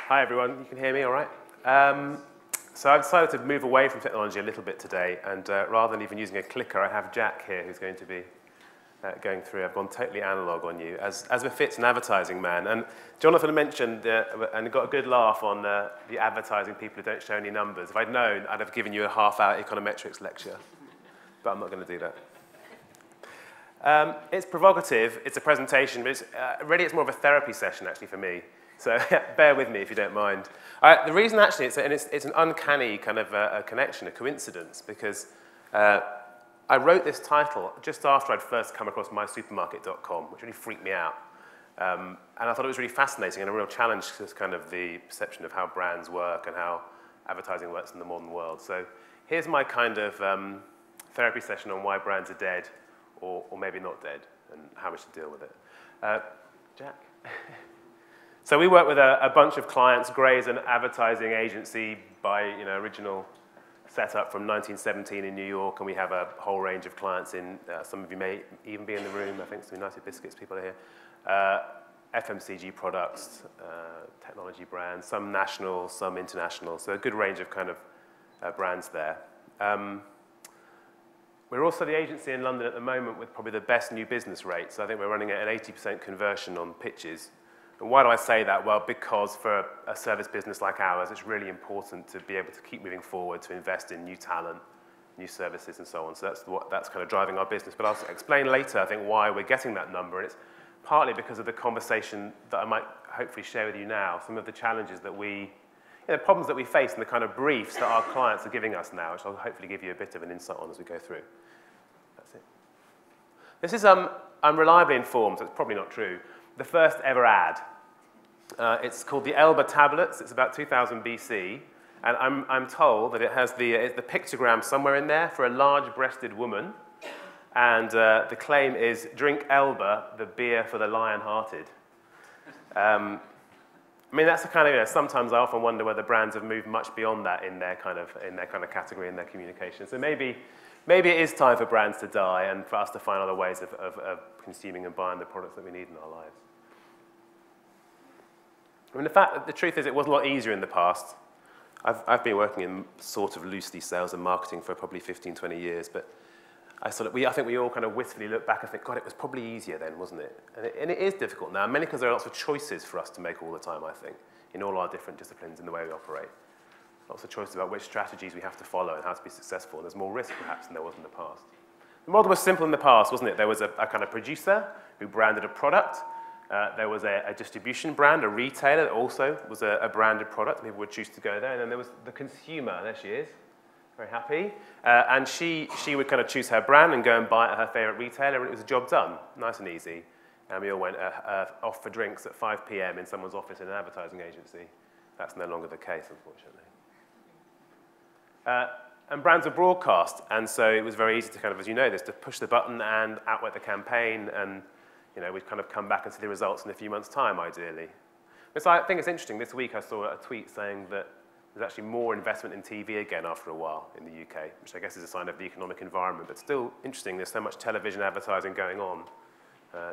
Hi everyone, you can hear me all right? So I've decided to move away from technology a little bit today, and rather than even using a clicker, I have Jack here who's going to be going through. I've gone totally analog on you, as befits an advertising man. And Jonathan mentioned, and got a good laugh on the advertising people who don't show any numbers. If I'd known, I'd have given you a half-hour econometrics lecture, but I'm not going to do that. It's provocative, it's a presentation, but really it's more of a therapy session actually for me. So bear with me if you don't mind. The reason actually, it's an uncanny kind of a connection, a coincidence, because I wrote this title just after I'd first come across mysupermarket.com, which really freaked me out. And I thought it was really fascinating and a real challenge to kind of the perception of how brands work and how advertising works in the modern world. So here's my kind of therapy session on why brands are dead, or maybe not dead, and how we should deal with it. Jack? So we work with a bunch of clients. Gray's an advertising agency by original setup from 1917 in New York, and we have a whole range of clients in, some of you may even be in the room, I think some United Biscuits people are here, FMCG products, technology brands, some national, some international, so a good range of kind of brands there. We're also the agency in London at the moment with probably the best new business rates. I think we're running at an 80% conversion on pitches. And why do I say that? Well, because for a service business like ours, it's really important to be able to keep moving forward, to invest in new talent, new services, and so on. So that's kind of driving our business. But I'll explain later, I think, why we're getting that number. And it's partly because of the conversation that I might hopefully share with you now, some of the challenges that problems that we face and the kind of briefs that our clients are giving us now, which I'll hopefully give you a bit of an insight on as we go through. That's it. This is, I'm reliably informed, so it's probably not true, the first ever ad. It's called the Elba Tablets. It's about 2000 BC, and I'm told that it has the pictogram somewhere in there for a large-breasted woman, and the claim is, "Drink Elba, the beer for the lion-hearted." I mean, that's the kind of, sometimes I often wonder whether brands have moved much beyond that in their kind of category, in their communication. So maybe it is time for brands to die and for us to find other ways of consuming and buying the products that we need in our lives. I mean, the truth is it was a lot easier in the past. I've been working in sort of loosely sales and marketing for probably 15, 20 years, but I think we all kind of wistfully look back and think, God, it was probably easier then, wasn't it? And it is difficult now, mainly because there are lots of choices for us to make all the time, I think, in all our different disciplines in the way we operate. Lots of choices about which strategies we have to follow and how to be successful, and there's more risk, perhaps, than there was in the past. The model was simple in the past, wasn't it? There was a kind of producer who branded a product. There was a distribution brand, a retailer that also was a branded product. People would choose to go there. And then there was the consumer. There she is, very happy. And she would kind of choose her brand and go and buy it at her favorite retailer, and it was a job done, nice and easy. And we all went off for drinks at 5 p.m. in someone's office in an advertising agency. That's no longer the case, unfortunately. And brands are broadcast, and so it was very easy to kind of, as you know this, to push the button and outwork the campaign, and we'd kind of come back and see the results in a few months' time, ideally. But so I think it's interesting. This week I saw a tweet saying that there's actually more investment in TV again after a while in the UK, which I guess is a sign of the economic environment. But still interesting, there's so much television advertising going on,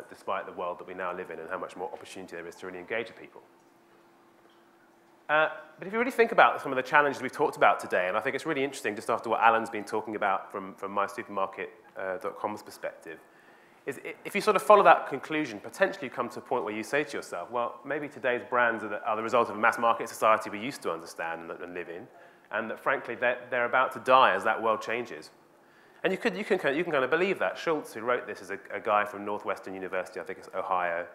despite the world that we now live in, and how much more opportunity there is to really engage with people. But if you really think about some of the challenges we've talked about today, and I think it's really interesting just after what Alan's been talking about from mysupermarket.com's perspective, is if you sort of follow that conclusion, potentially you come to a point where you say to yourself, well, maybe today's brands are the result of a mass market society we used to understand and live in, and that frankly they're about to die as that world changes. And you can kind of believe that. Schultz, who wrote this, is a guy from Northwestern University, I think it's Ohio,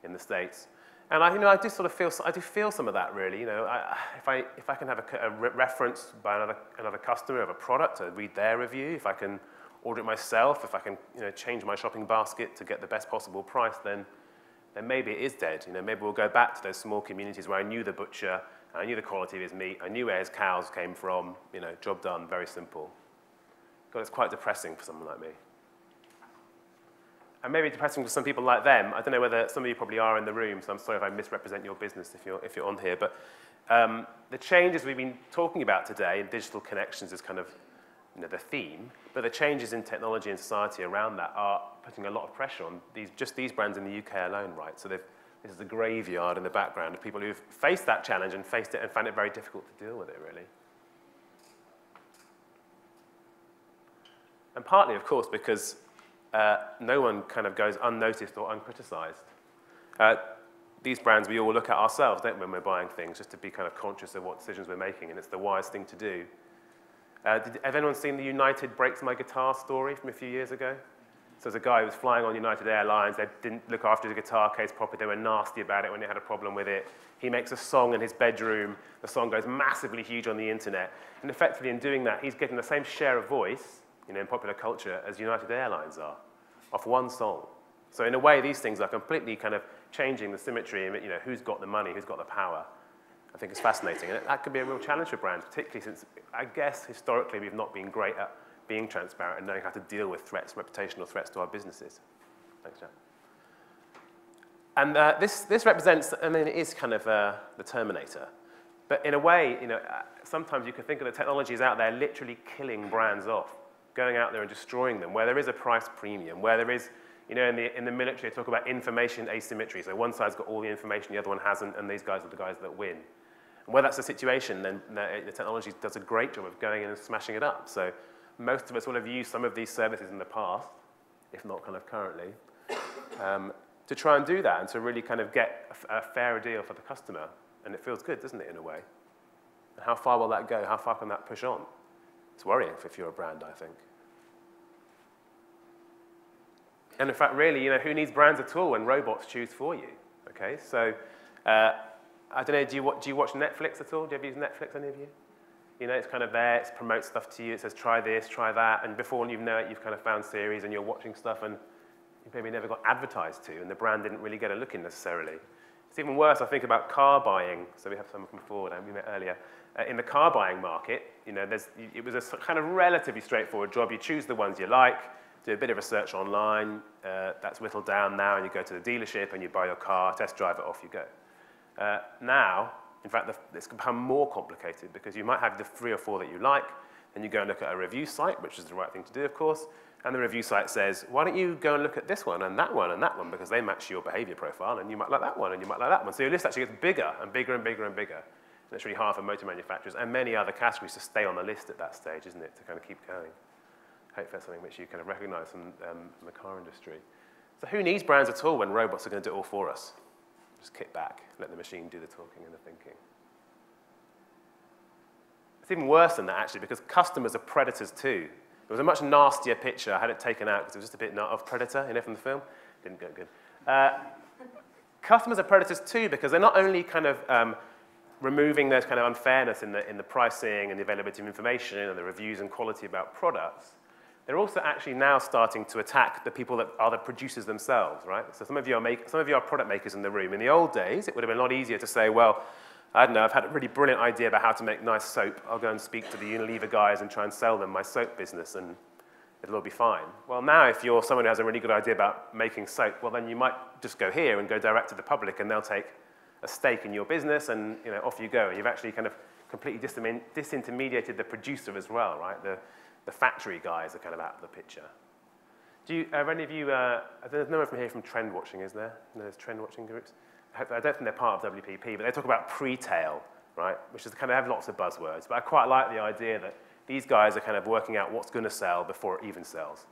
in the States. And I do sort of feel some of that really. If I can have a reference by another customer of a product, I read their review. If I can order it myself, if I can change my shopping basket to get the best possible price, then maybe it is dead. Maybe we'll go back to those small communities where I knew the butcher, I knew the quality of his meat, I knew where his cows came from. Job done, very simple. God, it's quite depressing for someone like me. And maybe depressing for some people like them. I don't know whether some of you probably are in the room, so I'm sorry if I misrepresent your business if you're on here. But the changes we've been talking about today in digital connections is kind of the theme, but the changes in technology and society around that are putting a lot of pressure on these brands in the UK alone, right? So they've This is a graveyard in the background of people who've faced that challenge and faced it and found it very difficult to deal with it, really. And partly, of course, because no one kind of goes unnoticed or uncriticized. These brands, we all look at ourselves, don't we, when we're buying things, just to be kind of conscious of what decisions we're making, and it's the wise thing to do. Have anyone seen the United Breaks My Guitar story from a few years ago? So there's a guy who was flying on United Airlines. They didn't look after his guitar case properly. They were nasty about it when he had a problem with it. He makes a song in his bedroom. The song goes massively huge on the internet. And effectively, in doing that, he's getting the same share of voice, in popular culture as United Airlines are, off one song. So in a way, these things are completely kind of changing the symmetry, who's got the money, who's got the power. I think it's fascinating. And that could be a real challenge for brands, particularly since, I guess, historically, we've not been great at being transparent and knowing how to deal with threats, reputational threats to our businesses. Thanks, Jack. And this represents, it is kind of the Terminator. But in a way, sometimes you can think of the technologies out there literally killing brands off, going out there and destroying them, where there is a price premium, where there is, in the military, they talk about information asymmetry. So one side's got all the information, the other one hasn't, and these guys are the guys that win. And where that's the situation, then the technology does a great job of going in and smashing it up. So most of us will have used some of these services in the past, if not kind of currently, to try and do that and to really kind of get a fairer deal for the customer. And it feels good, doesn't it, in a way? And how far will that go? How far can that push on? It's worrying if you're a brand, I think. And in fact, really, who needs brands at all when robots choose for you? Okay, so I don't know, do you watch Netflix at all? Do you ever use Netflix, any of you? It's kind of there, it promotes stuff to you, it says try this, try that, and before you know it, you've kind of found series and you're watching stuff and you maybe never got advertised to, and the brand didn't really get a look in necessarily. It's even worse, I think, about car buying. So we have someone from Ford, we met earlier. In the car buying market, it was a kind of relatively straightforward job. You choose the ones you like, do a bit of research online, that's whittled down now, and you go to the dealership and you buy your car, test drive it, off you go. Now, in fact, it's become more complicated because you might have the 3 or 4 that you like, then you go and look at a review site, which is the right thing to do, of course, and the review site says, why don't you go and look at this one and that one because they match your behavior profile, and you might like that one and you might like that one. So your list actually gets bigger and bigger and bigger and bigger. And it's really hard for motor manufacturers and many other categories to stay on the list at that stage, isn't it, to kind of keep going. Hopefully that's something which you kind of recognize from the car industry. So who needs brands at all when robots are going to do it all for us? Just kick back, let the machine do the talking and the thinking. It's even worse than that, actually, because customers are predators too. It was a much nastier picture. I had it taken out because it was just a bit of Predator, from the film. Didn't go good. Customers are predators too because they're not only kind of removing those kind of unfairness in the pricing and the availability of information and the reviews and quality about products, they're also actually now starting to attack the people that are the producers themselves, right? So some of you are product makers in the room. In the old days, it would have been a lot easier to say, well, I don't know, I've had a really brilliant idea about how to make nice soap. I'll go and speak to the Unilever guys and try and sell them my soap business, and it'll all be fine. Well, now if you're someone who has a really good idea about making soap, well, then you might just go here and go direct to the public, and they'll take a stake in your business, and off you go. And you've actually kind of completely disintermediated the producer as well, right? The factory guys are kind of out of the picture. Are any of you, there's no one from here from trend watching, is there? No, there's trend watching groups? I don't think they're part of WPP, but they talk about pre-tail, right? Which is kind of have lots of buzzwords. But I quite like the idea that these guys are kind of working out what's going to sell before it even sells.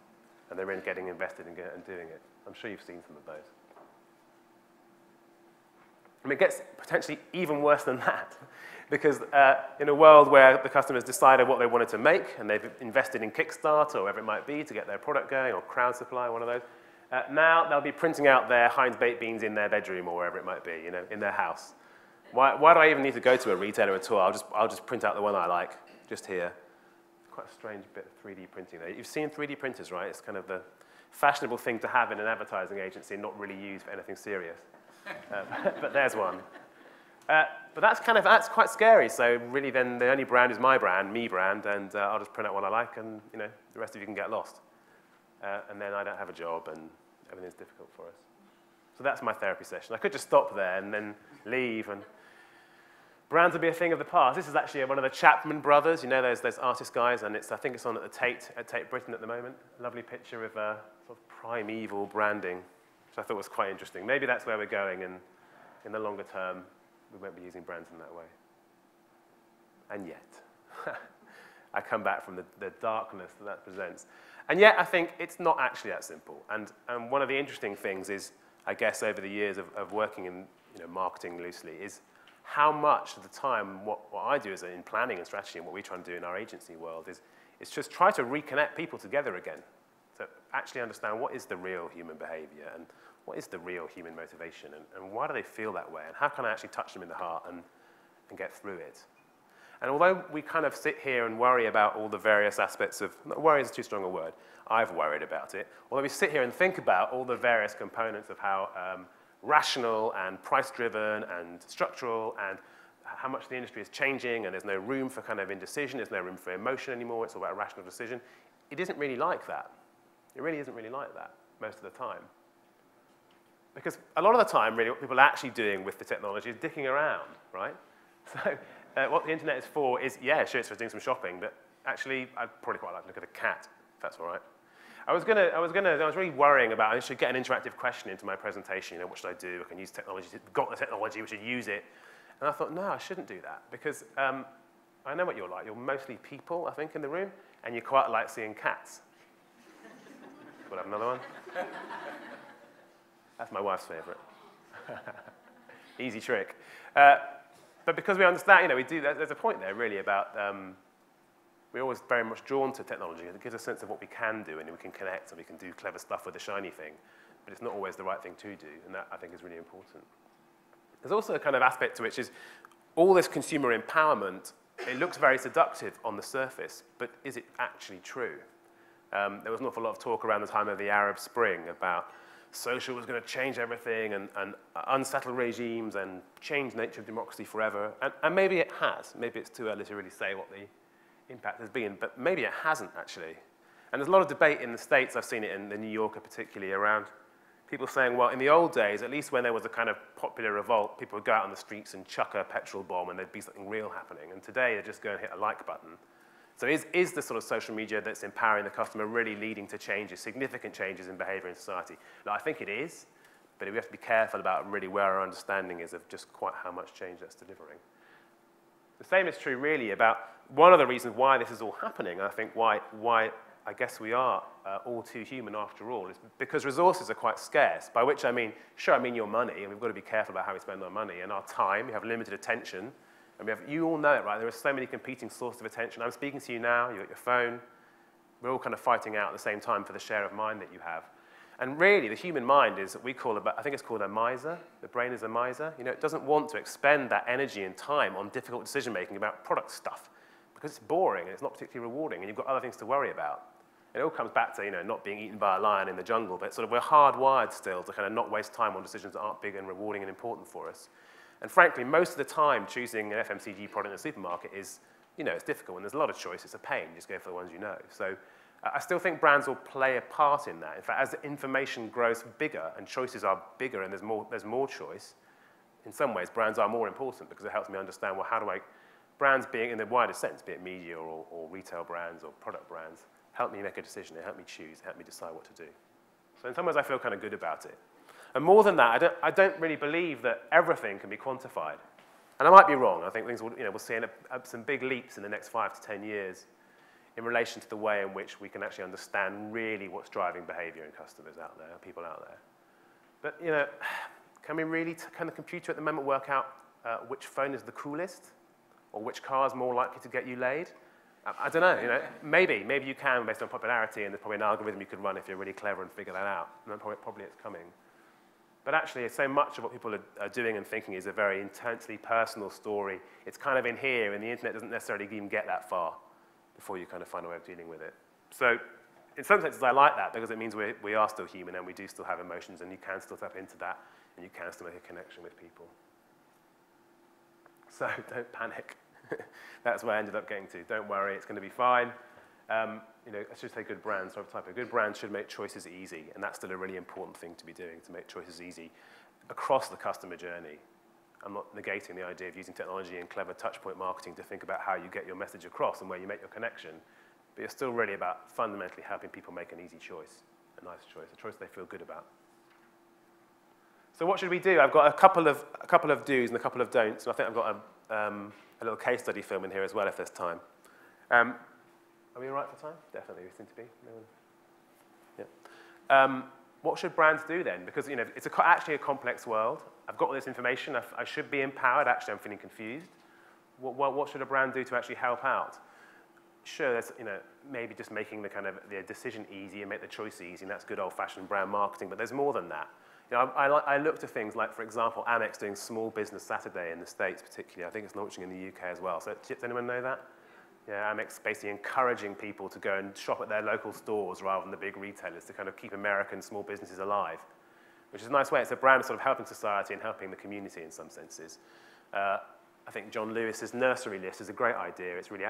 And they're really getting invested in and doing it. I'm sure you've seen some of those. It gets potentially even worse than that. Because in a world where the customers decided what they wanted to make, and they've invested in Kickstarter or whatever it might be to get their product going, or Crowd Supply, one of those, now they'll be printing out their Heinz baked beans in their bedroom or wherever it might be, in their house. Why do I even need to go to a retailer at all? I'll just print out the one I like, just here. It's quite a strange bit of 3D printing there. You've seen 3D printers, right? It's kind of the fashionable thing to have in an advertising agency and not really used for anything serious. But there's one. But that's quite scary. So really then the only brand is my brand, me brand, and I'll just print out one I like, and the rest of you can get lost. And then I don't have a job, and everything's difficult for us. So that's my therapy session. I could just stop there and then leave, and brands will be a thing of the past. This is actually one of the Chapman brothers. There's artist guys, and I think it's on at Tate Britain at the moment. A lovely picture of sort of primeval branding, which I thought was quite interesting. Maybe that's where we're going, and in the longer term, we won't be using brands in that way. And yet, I come back from the darkness that presents. And yet, I think it's not actually that simple. And one of the interesting things is, I guess, over the years of working in marketing loosely, is how much of the time what I do is in planning and strategy and what we try and do in our agency world is just try to reconnect people together again. To actually understand what is the real human behavior and what is the real human motivation and why do they feel that way and how can I actually touch them in the heart and get through it. And although we kind of sit here and worry about all the various aspects of, worry is too strong a word, I've worried about it, although we sit here and think about all the various components of how rational and price-driven and structural and how much the industry is changing and there's no room for kind of indecision, there's no room for emotion anymore, it's all about a rational decision, it isn't really like that. It really isn't really like that most of the time. Because a lot of the time, really, what people are actually doing with the technology is dicking around, right? So what the internet is for is, yeah, sure, it's for doing some shopping, but actually, I'd probably quite like to look at a cat, if that's all right. I was really worrying about, I should get an interactive question into my presentation, what should I do? I can use technology, got the technology, we should use it. And I thought, no, I shouldn't do that, because I know what you're like. You're mostly people, I think, in the room, and you quite like seeing cats. We'll have another one. That's my wife's favorite. Easy trick. But because we understand, there's a point there really about, we're always very much drawn to technology. It gives a sense of what we can do and we can connect and we can do clever stuff with the shiny thing, but it's not always the right thing to do, and that I think is really important. There's also a kind of aspect to which is all this consumer empowerment, it looks very seductive on the surface, but is it actually true? There was an awful lot of talk around the time of the Arab Spring about social was going to change everything and unsettle regimes and change the nature of democracy forever. And maybe it has. Maybe it's too early to really say what the impact has been, but maybe it hasn't actually. And there's a lot of debate in the States, I've seen it in the New Yorker particularly, around people saying, well, in the old days, at least when there was a kind of popular revolt, people would go out on the streets and chuck a petrol bomb and there'd be something real happening. And today, they just go and hit a like button. So is the sort of social media that's empowering the customer really leading to changes, significant changes in behavior in society? Now, I think it is, but we have to be careful about really where our understanding is of just quite how much change that's delivering. The same is true really about one of the reasons why this is all happening, and I think why I guess we are all too human after all, is because resources are quite scarce, by which I mean, sure, I mean your money, and we've got to be careful about how we spend our money, and our time. We have limited attention. And you all know it, right? There are so many competing sources of attention. I'm speaking to you now, you've got your phone. We're all kind of fighting out at the same time for the share of mind that you have. And really, the human mind is what we call, I think it's called a miser. The brain is a miser. It doesn't want to expend that energy and time on difficult decision-making about product stuff because it's boring and it's not particularly rewarding and you've got other things to worry about. It all comes back to, not being eaten by a lion in the jungle, but sort of we're hardwired still to kind of not waste time on decisions that aren't big and rewarding and important for us. And frankly, most of the time, choosing an FMCG product in a supermarket is, it's difficult, and there's a lot of choice. It's a pain. Just go for the ones you know. So I still think brands will play a part in that. In fact, as the information grows bigger and choices are bigger and there's more choice, in some ways, brands are more important because it helps me understand, well, how do brands being in the wider sense, be it media or retail brands or product brands, help me make a decision, they help me choose, help me decide what to do. So in some ways, I feel kind of good about it. And more than that, I don't really believe that everything can be quantified. And I might be wrong. I think things will, we'll see some big leaps in the next 5 to 10 years in relation to the way in which we can actually understand really what's driving behavior in customers out there, people out there. But, can the computer at the moment work out which phone is the coolest or which car is more likely to get you laid? I don't know, maybe you can based on popularity, and there's probably an algorithm you can run if you're really clever and figure that out. And then probably it's coming. But actually, so much of what people are doing and thinking is a very intensely personal story. It's kind of in here, and the internet doesn't necessarily even get that far before you kind of find a way of dealing with it. So in some senses, I like that because it means we are still human and we do still have emotions, and you can still tap into that, and you can still make a connection with people. So don't panic. That's where I ended up getting to. Don't worry, it's going to be fine. I should say good brands, sort of type of good brands should make choices easy, and that's still a really important thing to be doing, to make choices easy across the customer journey. I'm not negating the idea of using technology and clever touchpoint marketing to think about how you get your message across and where you make your connection, but it's still really about fundamentally helping people make an easy choice, a nice choice, a choice they feel good about. So what should we do? I've got a couple of do's and a couple of don'ts, and I think I've got a little case study film in here as well if there's time. Are we all right for time? Definitely, we seem to be. No one? Yeah. What should brands do then? Because it's actually a complex world. I've got all this information. I should be empowered. Actually, I'm feeling confused. What should a brand do to actually help out? Sure, there's maybe just making the decision easy and make the choice easy, and that's good old-fashioned brand marketing. But there's more than that. I looked at things like, for example, Amex doing Small Business Saturday in the States, particularly. I think it's launching in the UK as well. So does anyone know that? Yeah, Amex basically encouraging people to go and shop at their local stores rather than the big retailers to kind of keep American small businesses alive, which is a nice way. It's a brand sort of helping society and helping the community in some senses. I think John Lewis's nursery list is a great idea. It's really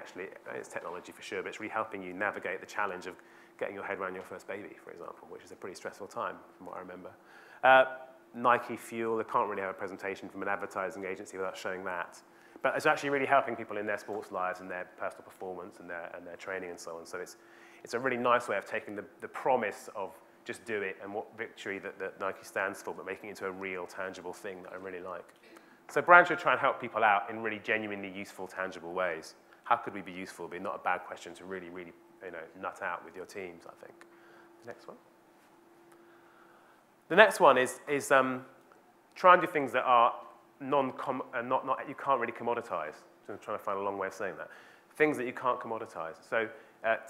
it's technology for sure, but it's really helping you navigate the challenge of getting your head around your first baby, for example, which is a pretty stressful time from what I remember. Nike Fuel, they can't really have a presentation from an advertising agency without showing that. But it's actually really helping people in their sports lives and their personal performance and their training and so on. So it's a really nice way of taking the promise of just do it and what victory that Nike stands for, but making it into a real, tangible thing that I really like. So brands should try and help people out in really genuinely useful, tangible ways. How could we be useful? It'd be not a bad question to really, really nut out with your teams, I think. Next one. The next one is try and do things that are you can't really commoditize. I'm trying to find a long way of saying that. Things that you can't commoditize. So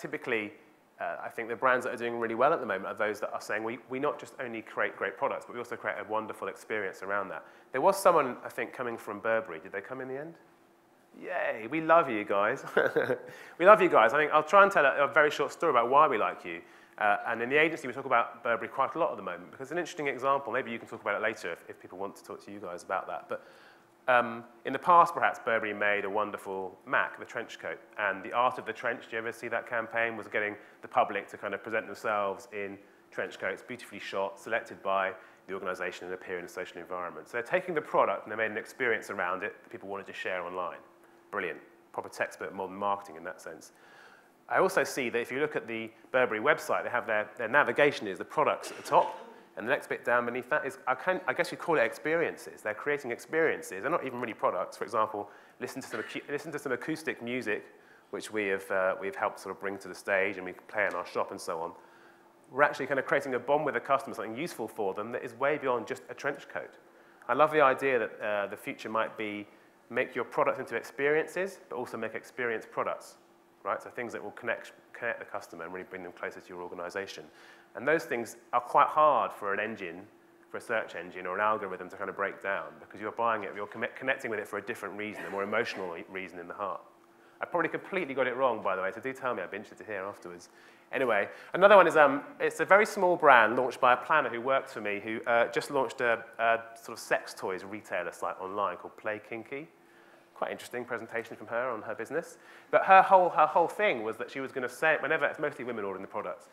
typically, I think the brands that are doing really well at the moment are those that are saying we not just only create great products, but we also create a wonderful experience around that. There was someone, I think, coming from Burberry. Did they come in the end? Yay, we love you guys. We love you guys. I think I'll try and tell a very short story about why we like you. And in the agency, we talk about Burberry quite a lot at the moment, because it's an interesting example. Maybe you can talk about it later if people want to talk to you guys about that. But in the past, perhaps, Burberry made a wonderful Mac, the trench coat. And the art of the trench, do you ever see that campaign, was getting the public to kind of present themselves in trench coats, beautifully shot, selected by the organization and appear in a social environment. So they're taking the product and they made an experience around it that people wanted to share online. Brilliant. Proper textbook modern marketing in that sense. I also see that if you look at the Burberry website, they have their navigation is the products at the top, and the next bit down beneath that is, I guess you call it experiences. They're creating experiences. They're not even really products. For example, listen to some acoustic music, which we've helped sort of bring to the stage, and we play in our shop and so on. We're actually kind of creating a bond with the customer, something useful for them that is way beyond just a trench coat. I love the idea that the future might be make your product into experiences, but also make experience products. Right? So things that will connect the customer and really bring them closer to your organization. And those things are quite hard for an engine, for a search engine or an algorithm to kind of break down, because you're buying it, you're connecting with it for a different reason, a more emotional reason in the heart. I probably completely got it wrong, by the way, so do tell me. I'd be interested to hear afterwards. Anyway, another one is it's a very small brand launched by a planner who works for me, who just launched a sort of sex toys retailer site online called Play Kinky. Quite interesting presentation from her on her business. But her whole thing was that she was going to say, whenever, it's mostly women ordering the products,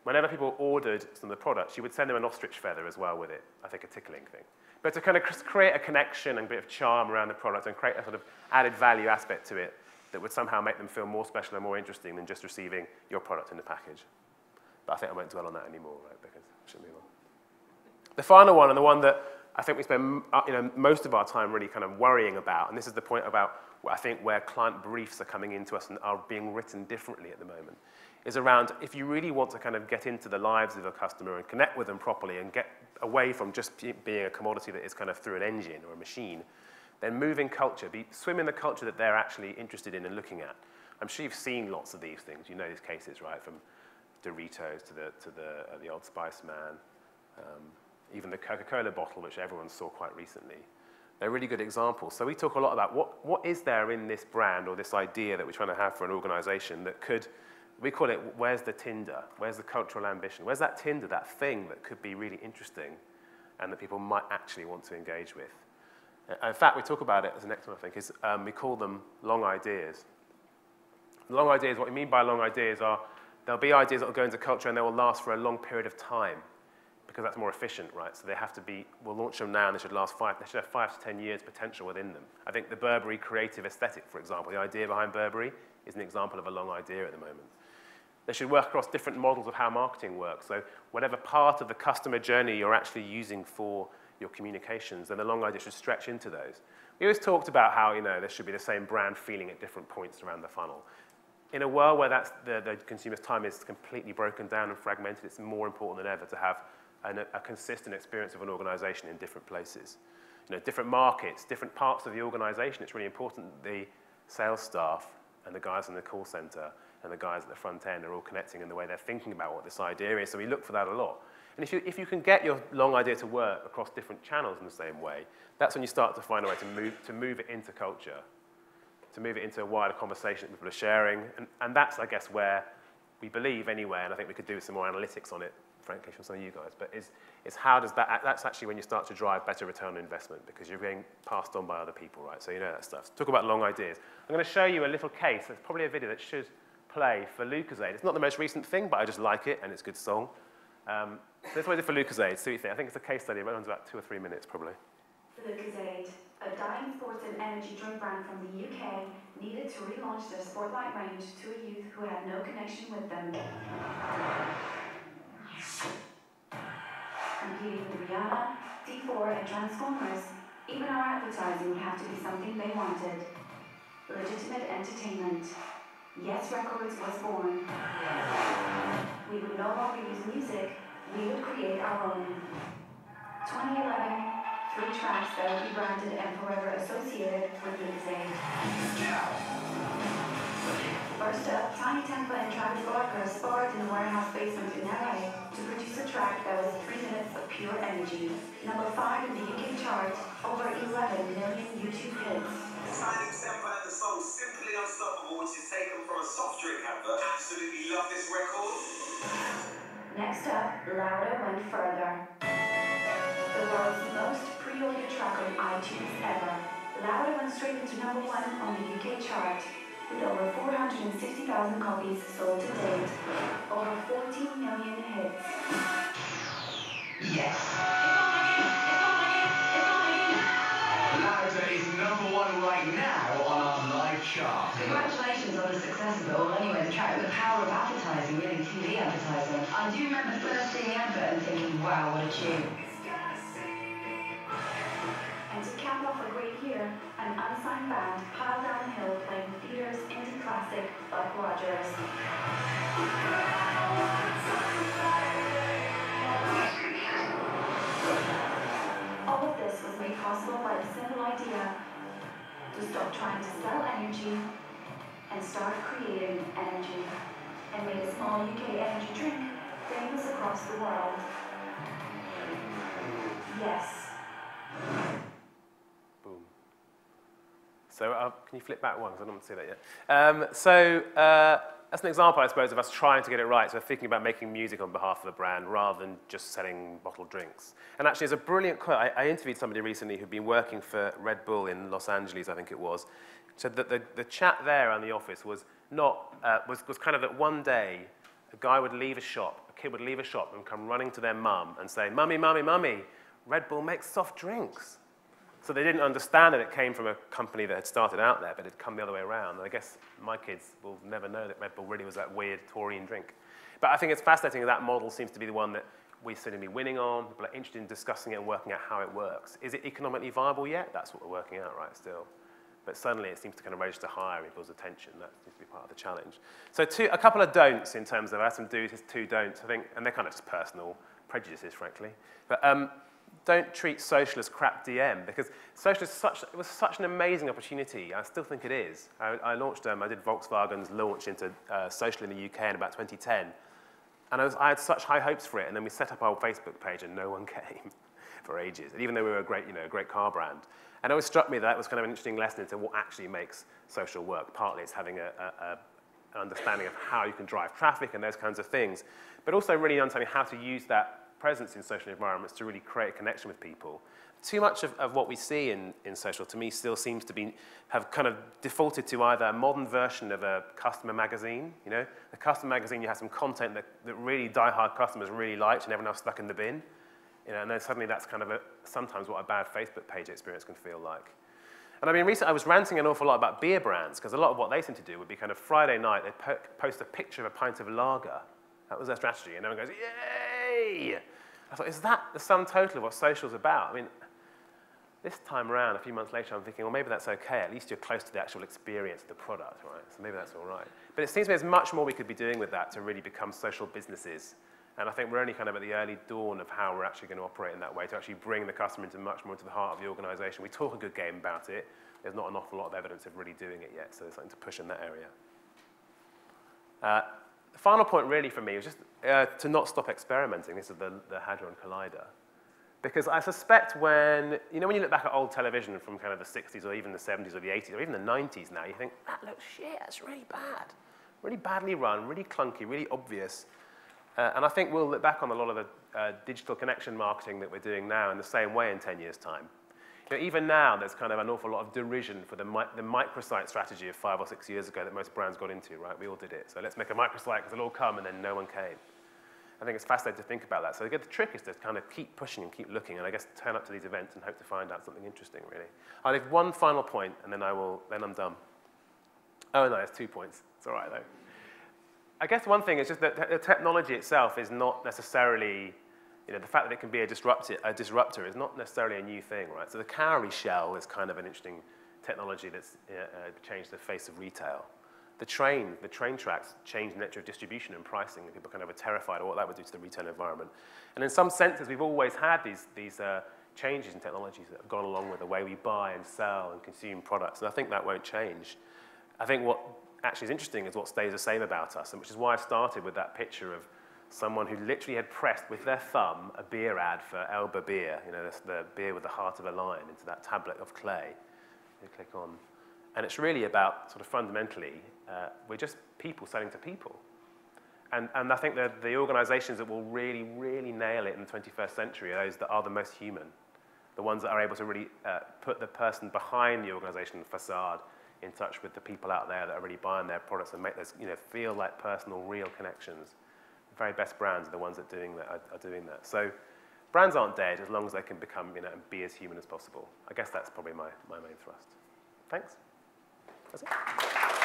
whenever people ordered some of the products, she would send them an ostrich feather as well with it, I think a tickling thing. But to kind of create a connection and a bit of charm around the product and create a sort of added value aspect to it that would somehow make them feel more special and more interesting than just receiving your product in the package. But I think I won't dwell on that anymore, right, because I should move on. The final one, and the one that I think we spend most of our time really kind of worrying about, and this is the point about where client briefs are coming into us and are being written differently at the moment, is around if you really want to kind of get into the lives of a customer and connect with them properly and get away from just being a commodity that is kind of through an engine or a machine, then move in culture, swim in the culture that they're actually interested in and looking at. I'm sure you've seen lots of these things. You know these cases, right? From Doritos to the Old Spice man. Even the Coca-Cola bottle, which everyone saw quite recently. They're really good examples. So we talk a lot about what is there in this brand or this idea that we're trying to have for an organization that could, we call it, where's the Tinder? Where's the cultural ambition? Where's that Tinder, that thing that could be really interesting and that people might actually want to engage with? In fact, we talk about it as the next one, I think, is we call them long ideas. Long ideas, what we mean by long ideas are, there'll be ideas that will go into culture and they will last for a long period of time, because that's more efficient, right? So they have to be, we'll launch them now and they should have 5 to 10 years potential within them. I think the Burberry creative aesthetic, for example, the idea behind Burberry is an example of a long idea at the moment. They should work across different models of how marketing works. So whatever part of the customer journey you're actually using for your communications, then the long idea should stretch into those. We always talked about how, you know, there should be the same brand feeling at different points around the funnel. In a world where that's the consumer's time is completely broken down and fragmented, it's more important than ever to have a consistent experience of an organization in different places. You know, different markets, different parts of the organization. It's really important that the sales staff and the guys in the call center and the guys at the front end are all connecting in the way they're thinking about what this idea is. So we look for that a lot. And if you can get your long idea to work across different channels in the same way, that's when you start to find a way to move it into culture, to move it into a wider conversation that people are sharing. And that's, I guess, where we believe anyway, and I think we could do some more analytics on it, frankly, from some of you guys, but is how does that's actually when you start to drive better return on investment because you're being passed on by other people, right? So you know that stuff. So talk about long ideas. I'm going to show you a little case. There's probably a video that should play for Lucozade. It's not the most recent thing, but I just like it, and it's a good song. So that's what I did for Lucozade. See what you think. I think it's a case study. It runs about 2 or 3 minutes, probably. Lucozade, a dying sports and energy drink brand from the UK, needed to relaunch their Sportlight range to a youth who had no connection with them. Competing with Rihanna, D4 and Transformers, even our advertising would have to be something they wanted. Legitimate entertainment. Yes Records was born. We would no longer use music, we would create our own. 2011, 3 tracks that will be branded and forever associated with Lucozade. First up, Tiny Tempa and Travis Barker sparred in a warehouse basement in LA to produce a track that was 3 minutes of pure energy. Number 5 in the UK chart, over 11 million YouTube hits. Tiny Tempa and the song Simply Unstoppable, which is taken from a soft drink advert. Absolutely love this record. Next up, Louder went further. The world's most pre-ordered track on iTunes ever. Louder went straight into number 1 on the UK chart, with over 460,000 copies sold to date. Over 14 million hits. Yes. Louder is number 1 right now on our live chart. Congratulations on the success of it all. Anyway, the track with the power of advertising, really TV advertising. I do remember first seeing the advert and thinking, wow, what a tune. And to cap off a great year, an unsigned band piled down the hill playing theaters indie classic Buck Rogers. All of this was made possible by the simple idea to stop trying to sell energy and start creating energy, and made a small UK energy drink famous across the world. Yes. Boom. So can you flip back one, because I don't want to see that yet. That's an example, I suppose, of us trying to get it right. So thinking about making music on behalf of the brand rather than just selling bottled drinks. And actually, there's a brilliant quote. I interviewed somebody recently who'd been working for Red Bull in Los Angeles, I think it was. Said that the chat there in the office was not was kind of that one day a guy would leave a shop, a kid would leave a shop and come running to their mum and say, "Mummy, mummy, mummy, Red Bull makes soft drinks." So they didn't understand that it came from a company that had started out there, but it had come the other way around. And I guess my kids will never know that Red Bull really was that weird taurine drink. But I think it's fascinating that model seems to be the one that we seem to be winning on. People are interested in discussing it and working out how it works. Is it economically viable yet? That's what we're working out right still. But suddenly it seems to kind of register higher in people's attention. That seems to be part of the challenge. So a couple of don'ts in terms of, I have some do's, there's 2 don'ts, I think, and they're kind of just personal prejudices, frankly. But don't treat social as crap DM, because social is it was such an amazing opportunity. I still think it is. I did Volkswagen's launch into social in the UK in about 2010. And I had such high hopes for it, and then we set up our Facebook page and no one came for ages, and even though we were a great car brand. And it always struck me that was kind of an interesting lesson into what actually makes social work. Partly it's having an understanding of how you can drive traffic and those kinds of things, but also really understanding how to use that presence in social environments to really create a connection with people. Too much of what we see in social, to me, still seems to have kind of defaulted to either a modern version of a customer magazine. You know, a customer magazine, you have some content that really die-hard customers really liked and everyone else stuck in the bin. You know, and then suddenly that's kind of sometimes what a bad Facebook page experience can feel like. And I mean, recently I was ranting an awful lot about beer brands, because a lot of what they seem to do would be kind of Friday night, they'd post a picture of a pint of lager. That was their strategy, and everyone goes, yay! I thought, is that the sum total of what social's about? I mean, this time around, a few months later, I'm thinking, well, maybe that's okay. At least you're close to the actual experience of the product, right? So maybe that's all right. But it seems to me there's much more we could be doing with that to really become social businesses. And I think we're only kind of at the early dawn of how we're actually going to operate in that way, to actually bring the customer into much more into the heart of the organization. We talk a good game about it. There's not an awful lot of evidence of really doing it yet, so there's something to push in that area. The final point really for me was just to not stop experimenting. This is the Hadron Collider. Because I suspect when you look back at old television from kind of the 60s or even the 70s or the 80s or even the 90s now, you think, that looks shit, that's really bad. Really badly run, really clunky, really obvious. And I think we'll look back on a lot of the digital connection marketing that we're doing now in the same way in 10 years' time. Even now, there's kind of an awful lot of derision for the microsite strategy of 5 or 6 years ago that most brands got into, right? We all did it. So let's make a microsite because it'll all come, and then no one came. I think it's fascinating to think about that. So the trick is to kind of keep pushing and keep looking, and I guess turn up to these events and hope to find out something interesting, really. I'll leave one final point, and then I'm done. Oh, no, there's 2 points. It's all right, though. I guess one thing is just that the technology itself is not necessarily, the fact that it can be a disruptor is not necessarily a new thing, right? So the cowrie shell is kind of an interesting technology that's changed the face of retail. The train tracks changed the nature of distribution and pricing, and people kind of were terrified of what that would do to the retail environment. And in some senses, we've always had these changes in technologies that have gone along with the way we buy and sell and consume products, and I think that won't change. I think what actually is interesting is what stays the same about us, and which is why I started with that picture of someone who literally had pressed with their thumb a beer ad for Elba beer, the beer with the heart of a lion, into that tablet of clay. You click on. And it's really about, sort of fundamentally, we're just people selling to people. And I think that the organizations that will really, really nail it in the 21st century are those that are the most human, the ones that are able to really put the person behind the organization facade in touch with the people out there that are really buying their products and make those, feel like personal, real connections. The very best brands are the ones that are doing that. So brands aren't dead as long as they can become, and be as human as possible. I guess that's probably my main thrust. Thanks. That's it.